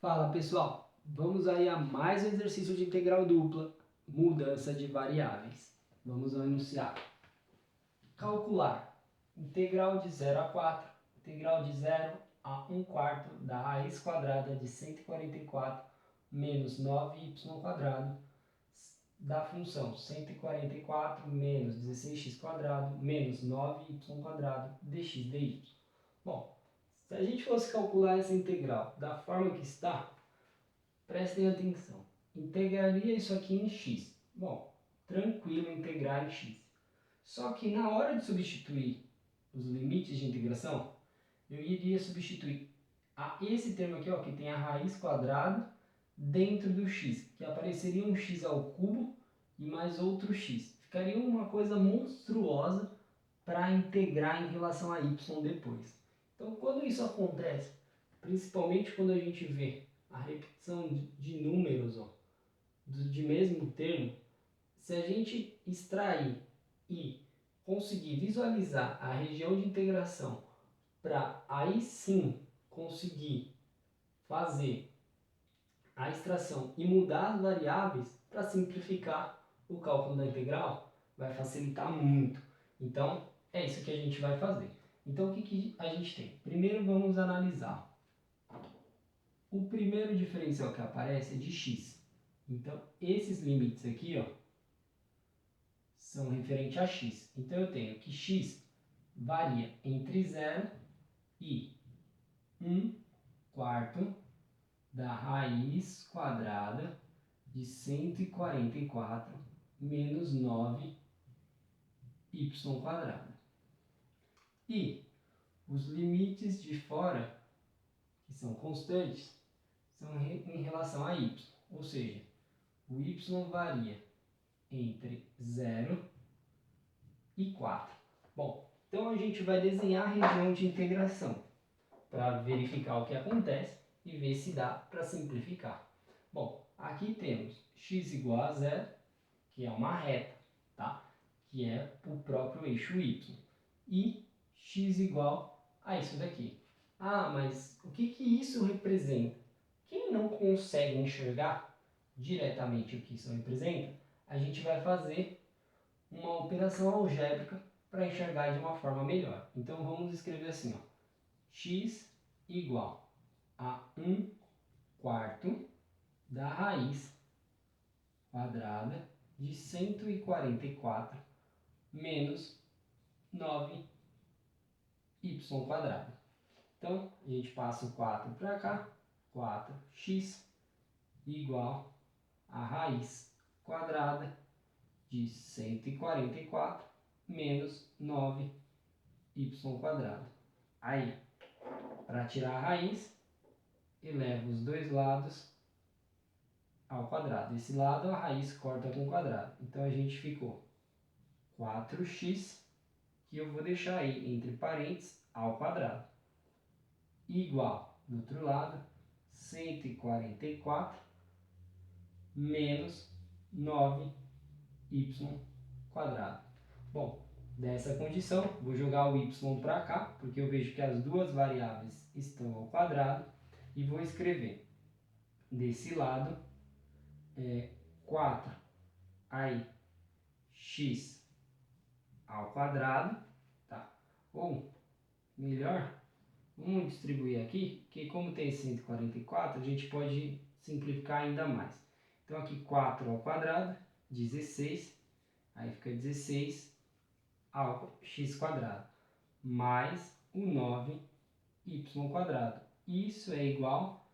Fala pessoal, vamos aí a mais um exercício de integral dupla, mudança de variáveis. Vamos ao enunciado. Calcular integral de 0 a 4, integral de 0 a 1 quarto da raiz quadrada de 144 menos 9y quadrado da função 144 menos 16x quadrado menos 9y quadrado dx dy. Bom, se a gente fosse calcular essa integral da forma que está, prestem atenção. Integraria isso aqui em x. Bom, tranquilo integrar em x. Só que na hora de substituir os limites de integração, eu iria substituir esse termo aqui, ó, que tem a raiz quadrada dentro do x, que apareceria um x ao cubo e mais outro x. Ficaria uma coisa monstruosa para integrar em relação a y depois. Então, quando isso acontece, principalmente quando a gente vê a repetição de números, ó, de mesmo termo, se a gente extrair e conseguir visualizar a região de integração para aí sim conseguir fazer a extração e mudar as variáveis para simplificar o cálculo da integral, vai facilitar muito. Então, é isso que a gente vai fazer. Então, o que a gente tem? Primeiro, vamos analisar. O primeiro diferencial que aparece é de x. Então, esses limites aqui, ó, são referentes a x. Então, eu tenho que x varia entre 0 e 1 quarto da raiz quadrada de 144 menos 9y quadrado. E os limites de fora, que são constantes, são em relação a y. Ou seja, o y varia entre 0 e 4. Bom, então a gente vai desenhar a região de integração para verificar o que acontece e ver se dá para simplificar. Bom, aqui temos x igual a 0, que é uma reta, tá? Que é o próprio eixo y. E x igual a isso daqui. Ah, mas o que isso representa? Quem não consegue enxergar diretamente o que isso representa, a gente vai fazer uma operação algébrica para enxergar de uma forma melhor. Então vamos escrever assim, ó, x igual a 1 quarto da raiz quadrada de 144 menos 9y quadrado. Então, a gente passa o 4 para cá, 4x igual a raiz quadrada de 144 menos 9y quadrado. Aí, para tirar a raiz, eleva os dois lados ao quadrado. Esse lado a raiz corta com o quadrado. Então a gente ficou 4x, que eu vou deixar aí entre parênteses, ao quadrado, igual, do outro lado, 144 menos 9y quadrado. Bom, dessa condição, vou jogar o y para cá, porque eu vejo que as duas variáveis estão ao quadrado, e vou escrever desse lado 4 aí x ao quadrado, tá? Ou melhor, vamos distribuir aqui, que como tem 144, a gente pode simplificar ainda mais. Então aqui 4 ao quadrado, 16, aí fica 16 ao x quadrado, mais o 9y quadrado. Isso é igual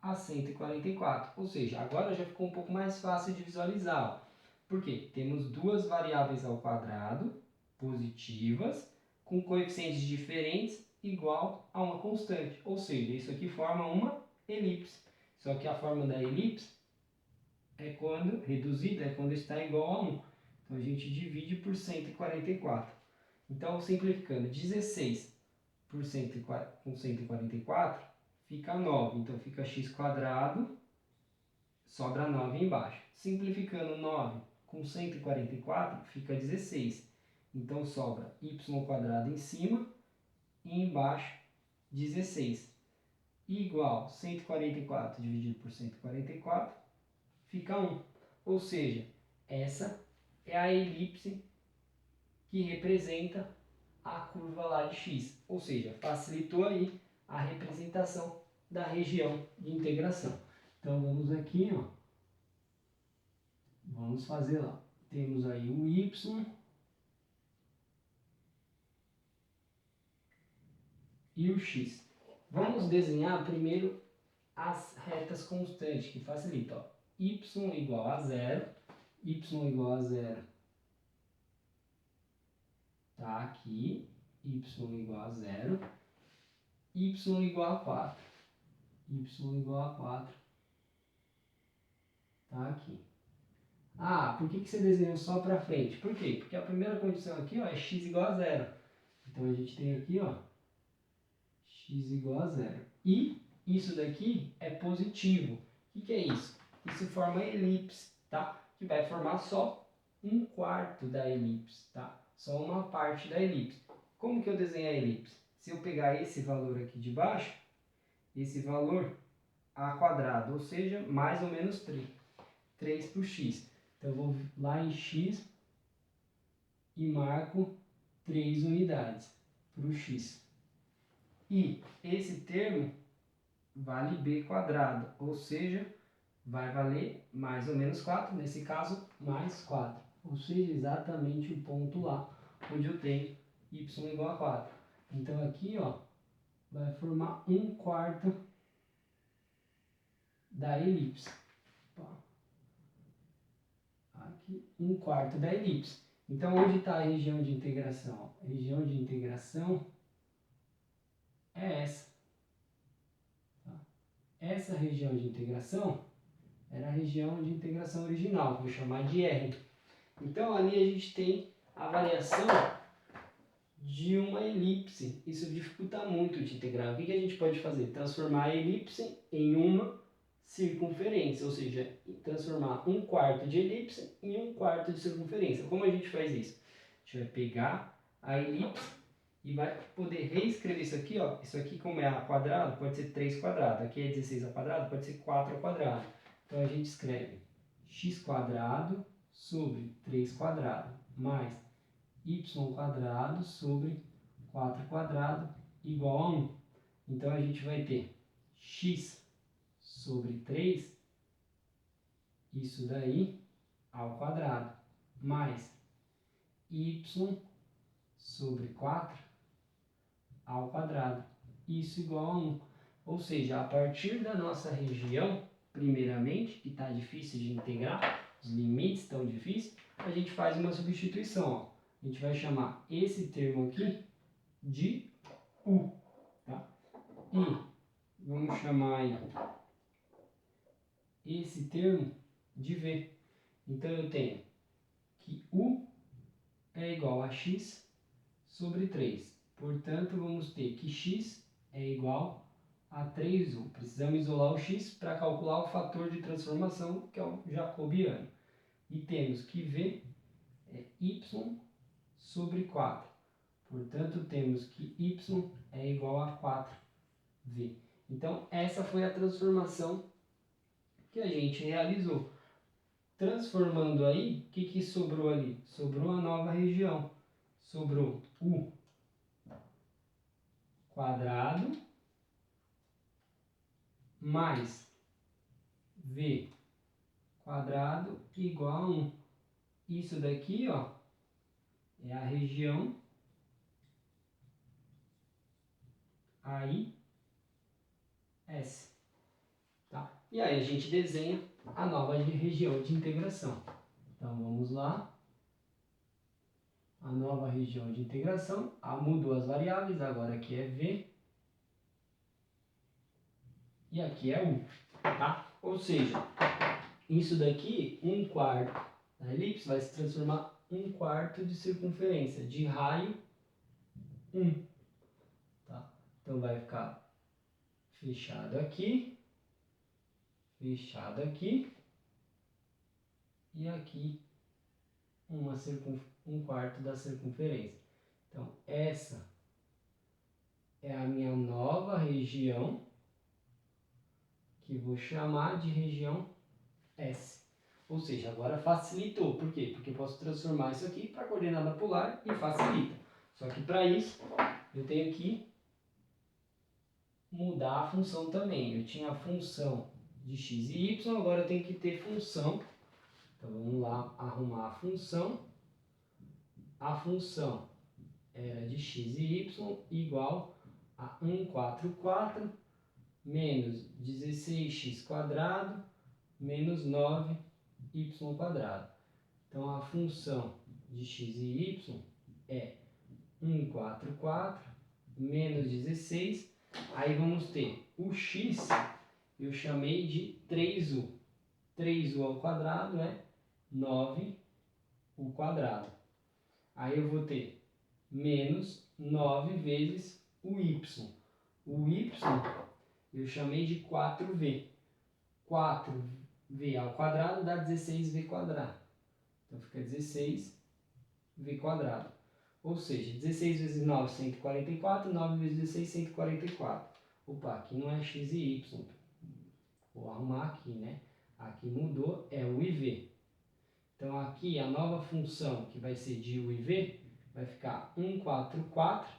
a 144, ou seja, agora já ficou um pouco mais fácil de visualizar. Ó. Por quê? Temos duas variáveis ao quadrado, positivas, com coeficientes diferentes, igual a uma constante. Ou seja, isso aqui forma uma elipse. Só que a forma da elipse é quando, reduzida, é quando está igual a 1. Então a gente divide por 144. Então, simplificando, 16 por 144 fica 9. Então fica x quadrado, sobra 9 embaixo. Simplificando 9 com 144 fica 16. Então sobra y quadrado em cima e embaixo 16. igual 144 dividido por 144, fica 1. Ou seja, essa é a elipse que representa a curva lá de x. Ou seja, facilitou aí a representação da região de integração. Então, vamos aqui, ó. Vamos fazer lá. Temos aí o y e o x. Vamos desenhar primeiro as retas constantes, que facilita. Ó. Y igual a 0, y igual a 0 tá aqui, y igual a 0, y igual a 4, y igual a 4 tá aqui. Ah, por que você desenhou só para frente? Por quê? Porque a primeira condição aqui, ó, é x igual a 0. Então a gente tem aqui, ó, x igual a 0. E isso daqui é positivo. O que é isso? Isso forma elipse, tá? Que vai formar só um quarto da elipse, tá? Só uma parte da elipse. Como que eu desenho a elipse? Se eu pegar esse valor aqui de baixo, esse valor a quadrado, ou seja, mais ou menos 3 por x. Então eu vou lá em x e marco 3 unidades para o x. E esse termo vale b quadrado, ou seja, vai valer mais ou menos 4, nesse caso, mais 4. Ou seja, exatamente o ponto lá, onde eu tenho y igual a 4. Então aqui, ó, vai formar um quarto da elipse. Aqui, um quarto da elipse. Então, onde está a região de integração? A região de integração é essa. Tá? Essa região de integração era a região de integração original, vou chamar de R. Então, ali a gente tem a variação de uma elipse. Isso dificulta muito de integrar. O que a gente pode fazer? Transformar a elipse em uma circunferência, ou seja, transformar um quarto de elipse em um quarto de circunferência. Como a gente faz isso? A gente vai pegar a elipse e vai poder reescrever isso aqui, ó. Isso aqui, como é a quadrado, pode ser 3 quadrado. Aqui é 16 ao quadrado, pode ser 4 ao quadrado. Então a gente escreve x quadrado sobre 3 quadrado mais y quadrado sobre 4 quadrado igual a 1. Então a gente vai ter x sobre 3, isso daí, ao quadrado, mais y sobre 4 ao quadrado, isso igual a 1. Ou seja, a partir da nossa região, primeiramente, que está difícil de integrar, os limites estão difíceis, a gente faz uma substituição. Ó. A gente vai chamar esse termo aqui de U. Tá? E vamos chamar aí esse termo de V. Então eu tenho que U é igual a x sobre 3. Portanto, vamos ter que x é igual a 3u. Precisamos isolar o x para calcular o fator de transformação, que é o jacobiano. E temos que V é y sobre 4. Portanto, temos que y é igual a 4v. Então, essa foi a transformação que a gente realizou. Transformando aí, o que sobrou ali? Sobrou a nova região. Sobrou u quadrado mais v quadrado igual a 1. Isso daqui, ó, é a região aí S. Tá? E aí a gente desenha a nova região de integração. Então vamos lá. A nova região de integração, mudou as variáveis, agora aqui é V e aqui é U. Tá? Ou seja, isso daqui, um quarto da elipse, vai se transformar em um quarto de circunferência, de raio 1. Tá? Então vai ficar fechado aqui e aqui um quarto da circunferência. Então essa é a minha nova região que vou chamar de região S. Ou seja, agora facilitou. Por quê? Porque eu posso transformar isso aqui para coordenada polar e facilita. Só que para isso, eu tenho que mudar a função também. Eu tinha a função de x e y, agora eu tenho que ter função. Então vamos lá arrumar a função. A função era de x e y igual a 144 menos 16x² menos 9y². Então a função de x e y é 144 menos 16. Aí vamos ter o x, eu chamei de 3u. 3u ao quadrado é 9u². Aí eu vou ter menos 9 vezes o y. O y eu chamei de 4v. 4v ao quadrado dá 16v². Então fica 16v². Ou seja, 16 vezes 9, 144. 9 vezes 16, 144. Opa, aqui não é x e y. Vou arrumar aqui, né? Aqui mudou, é u e v. Então aqui a nova função que vai ser de u e v vai ficar 144,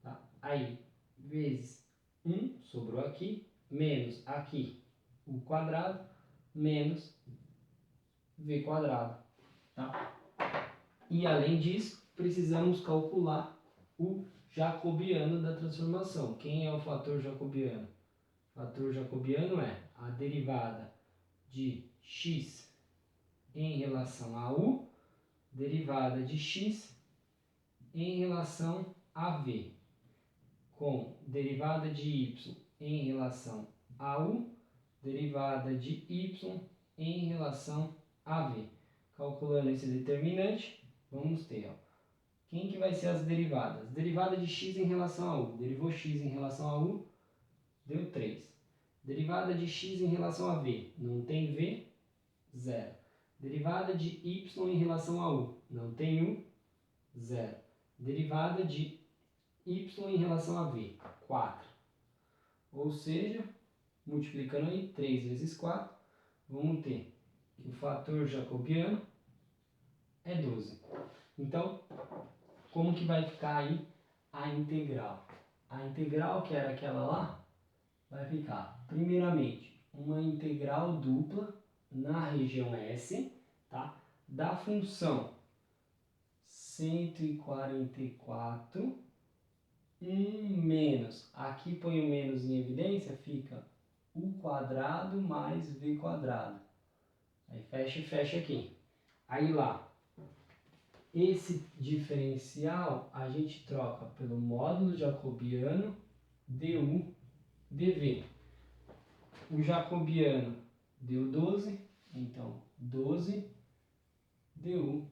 tá? Aí, vezes 1, sobrou aqui, menos aqui u quadrado, menos v², tá? E além disso, precisamos calcular o jacobiano da transformação. Quem é o fator jacobiano? O fator jacobiano é a derivada de x em relação a u, derivada de x em relação a v, com derivada de y em relação a u, derivada de y em relação a v. Calculando esse determinante, vamos ter, ó, quem que vai ser as derivadas? Derivada de x em relação a u. Derivou x em relação a u, deu 3. Derivada de x em relação a v. Não tem v, 0. Derivada de y em relação a u. Não tem u, 0. Derivada de y em relação a v, 4. Ou seja, multiplicando aí, 3 vezes 4, vamos ter que o fator jacobiano é 12. Então, como que vai ficar aí a integral? A integral, que era aquela lá, vai ficar, primeiramente, uma integral dupla na região S, tá? Da função 144, 1 menos, aqui põe o menos em evidência, fica u² mais v². Aí fecha e fecha aqui. Aí lá, esse diferencial a gente troca pelo módulo jacobiano du dv. O jacobiano deu 12, então 12 du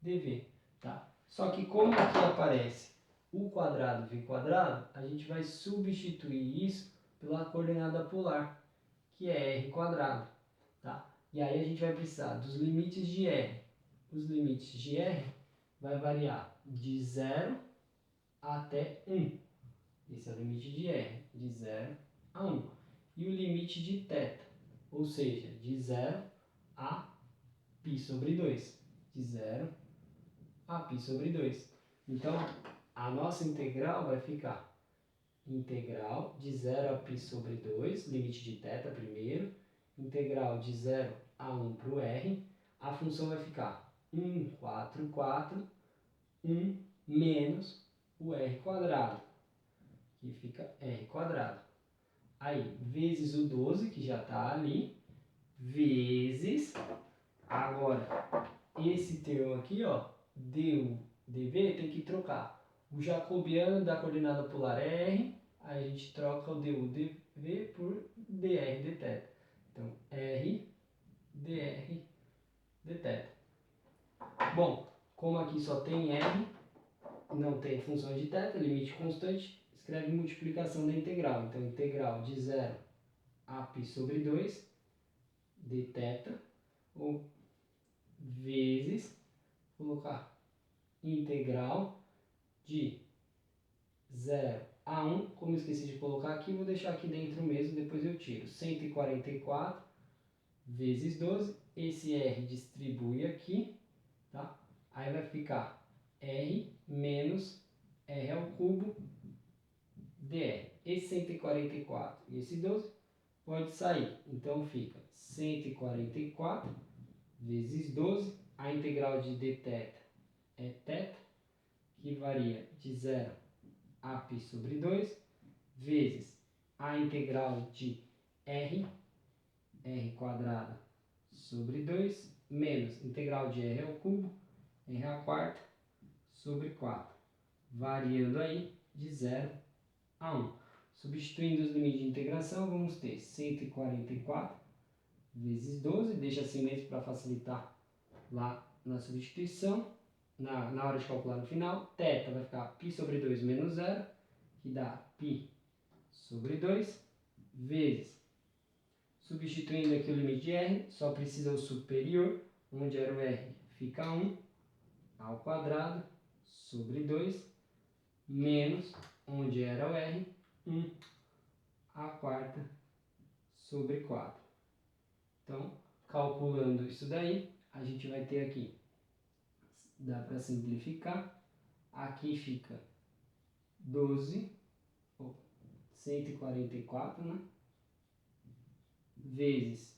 dv, tá? Só que como aqui aparece u² v², a gente vai substituir isso pela coordenada polar, que é r², tá? E aí a gente vai precisar dos limites de r. Os limites de r vai variar de 0 até 1. Esse é o limite de r, de 0 a 1. E o limite de θ, ou seja, de 0 a π sobre 2. De 0 a π sobre 2. Então, a nossa integral vai ficar integral de 0 a π sobre 2, limite de θ primeiro, integral de 0 a 1 para o r, a função vai ficar 144, 1 menos o r², que fica r². Aí, vezes o 12, que já está ali, vezes, agora, esse termo aqui, ó, du dv, tem que trocar. O jacobiano da coordenada polar é r, aí a gente troca o du dv por dr dθ. Então, r dr dθ. Bom, como aqui só tem r, não tem função de θ, limite constante, escreve multiplicação da integral. Então, integral de 0 a π sobre 2 dθ, ou vezes, colocar integral de 0 a 1, como eu esqueci de colocar aqui, vou deixar aqui dentro mesmo, depois eu tiro. 144 vezes 12, esse R distribui aqui, tá? Aí vai ficar R menos R ao cubo dr. Esse 144 e esse 12 pode sair, então fica 144 vezes 12, a integral de dθ é θ, que varia de 0 a π sobre 2, vezes a integral de r quadrado sobre 2, menos integral de r ao cubo, r à quarta, sobre 4, variando aí de 0 a 1. Substituindo os limites de integração, vamos ter 144 vezes 12, deixa assim mesmo para facilitar lá na substituição, na hora de calcular no final. Θ vai ficar π sobre 2 menos 0, que dá π sobre 2, vezes, substituindo aqui o limite de r, só precisa o superior, onde era o r fica 1 ao quadrado sobre 2, menos, onde era o r, 1 à quarta sobre 4. Então, calculando isso daí, a gente vai ter aqui, dá para simplificar, aqui fica 144, né? Vezes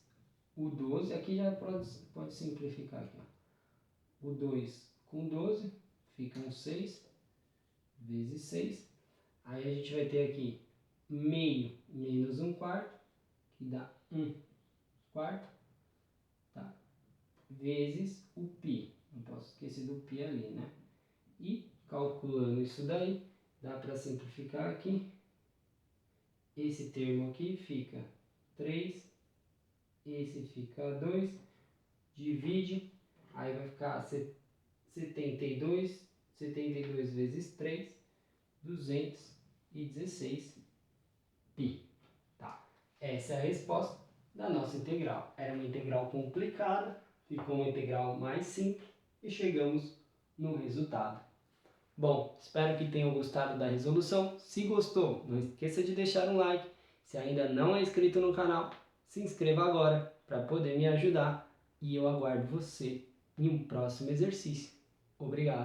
o 12, aqui já pode simplificar aqui, ó. O 2 com 12 ficam 6 vezes 6. Aí a gente vai ter aqui meio menos 1 quarto, que dá 1 quarto, tá? Vezes o π. Não posso esquecer do π ali, né? E calculando isso daí, dá para simplificar aqui. Esse termo aqui fica 3, esse fica 2, divide, aí vai ficar 72 vezes 3, 216 π. Tá? Essa é a resposta da nossa integral. Era uma integral complicada, ficou uma integral mais simples e chegamos no resultado. Bom, espero que tenham gostado da resolução. Se gostou, não esqueça de deixar um like. Se ainda não é inscrito no canal, se inscreva agora para poder me ajudar. E eu aguardo você em um próximo exercício. Obrigado.